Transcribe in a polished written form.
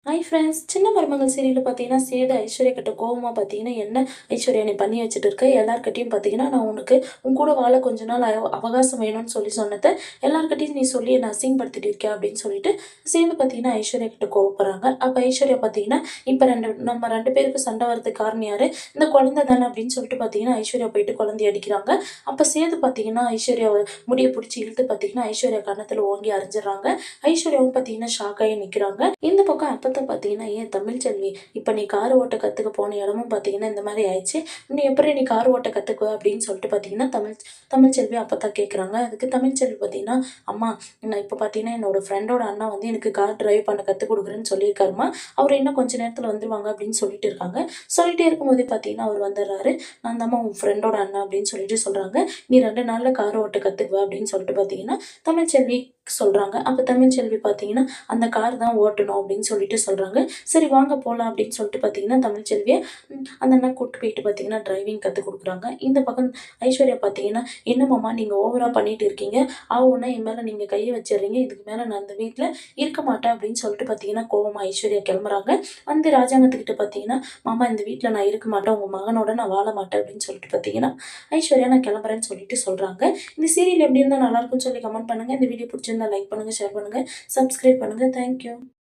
Hi friends. சின்ன மருமகள் சீரியல்ல பார்த்தீங்கன்னா, சேது ஐஸ்வர்யா கிட்ட கோவமா பார்த்தீங்கன்னா, "என்ன ஐஸ்வர்யா நீ பண்ணி வச்சுட்டு இருக்க? எல்லார்கிட்டயும் பார்த்தீங்கன்னா, நான் உனக்கு உன் கூட வாழ கொஞ்ச நாள் அவகாசம் வேணும்னு சொன்னத, எல்லார்கிட்டயும் நீ சொல்லி என்ன அசிங்கப்படுத்திட்டு இருக்கியா?" அப்படின்னு சொல்லிட்டு சேது பார்த்தீங்கன்னா, ஐஸ்வர்யா கிட்ட கோவப்படுறாங்க. அப்ப ஐஸ்வர்யா பார்த்தீங்கன்னா, "இப்ப நம்ம 2 பேருக்கு சண்டை வரதுக்கு காரணம் யாரு? இந்த குழந்தை தானே" அப்படின்னு சொல்லிட்டு பார்த்தீங்கன்னா, ஐஸ்வர்யா போயிட்டு குழந்தைய அடிக்கிறாங்க. அப்ப சேது பார்த்தீங்கன்னா, ஐஸ்வர்யாவ முடிய புடிச்சு இழுத்து பார்த்தீங்கன்னா, ஐஸ்வர்யா கன்னத்துல ஓங்கி அரைஞ்சிடுறாங்க. ஐஸ்வர்யாவும் பார்த்தீங்கன்னா, ஷாக் ஆகி நிக்கிறாங்க. இந்த பக்கம் அப்பத்தா பார்த்தீங்கன்னா, "ஏன் தமிழ்ச்செல்வி, இப்ப நீ கார் ஓட்ட கத்துக்க போன இடமும் பார்த்தீங்கன்னா, இந்த மாரி ஆயிடுச்சு. இன்னும் எப்படி நீ கார் ஓட்ட கத்துக்குவ?" அப்படின்னு சொல்லிட்டு பார்த்தீங்கன்னா, தமிழ்ச்செல்வி அப்பத்தா கேட்குறாங்க. அதுக்கு தமிழ்ச்செல்வி பார்த்தீங்கன்னா, "அம்மா, நான் இப்ப பார்த்தீங்கன்னா, என்னோட ஃப்ரெண்டோட அண்ணா வந்து எனக்கு கார் டிரைவ் பண்ண கத்துக் குடுக்குறேன்னு சொல்லியிருக்காரும்மா. அவரு இன்னும் கொஞ்ச நேரத்துல வந்துருவாங்க" அப்படின்னு சொல்லிட்டு இருக்காங்க. சொல்லிட்டே இருக்கும்போதே பார்த்தீங்கன்னா, அவரு வந்துடுறாரு. "நான் தாம்மா உன் ஃப்ரெண்டோட அண்ணா" அப்படின்னு சொல்லிட்டு சொல்றாங்க. "நீ 2 நாள்ல கார் ஓட்ட கத்துக்குவ" அப்படின்னு சொல்லிட்டு பார்த்தீங்கன்னா, தமிழ்ச்செல்வி சொல்றாங்க. அப்ப தமிழ்ச்செல்வி பார்த்தீங்கன்னா, "அந்த கார் தான் ஓட்டணும்" அப்படின்னு சொல்லிட்டு சொல்றாங்க. "சரி வாங்க போலாம்" அப்படின்னு சொல்லிட்டு பார்த்தீங்கன்னா, தமிழ்ச்செல்விய அந்த அண்ணா கூட்டு போயிட்டு பார்த்தீங்கன்னா, டிரைவிங் கத்துக் குடுக்குறாங்க. இந்த பக்கம் ஐஸ்வர்யா பார்த்தீங்கன்னா, "என்ன மாமா நீங்க ஓவரா பண்ணிட்டு இருக்கீங்க. ஆவுன்னா என் மேல நீங்க கைய வச்சுர்றீங்க. இதுக்கு மேல நான் இந்த வீட்ல இருக்க மாட்டேன்" அப்படின்னு சொல்லிட்டு பார்த்தீங்கன்னா, கோவமா ஐஸ்வர்யா கெளம்புறாங்க. வந்து ராஜாங்கத்துக்கிட்ட பார்த்தீங்கன்னா, "மாமா இந்த வீட்ல நான் இருக்க மாட்டேன். உங்க மகனோட நான் வாழ மாட்டேன்" அப்படின்னு சொல்லிட்டு பார்த்தீங்கன்னா, ஐஸ்வர்யா "நான் கெளம்புறேன்னு" சொல்லிட்டு சொல்றாங்க. இந்த சீரியல் எப்படி இருந்தா நல்லாருக்கும்னு சொல்லி கமெண்ட் பண்ணுங்க. இந்த வீடியோ புடிச்சிருந்தா லைக் பண்ணுங்க, ஷேர் பண்ணுங்க, சப்ஸ்கிரைப் பண்ணுங்க. Thank you.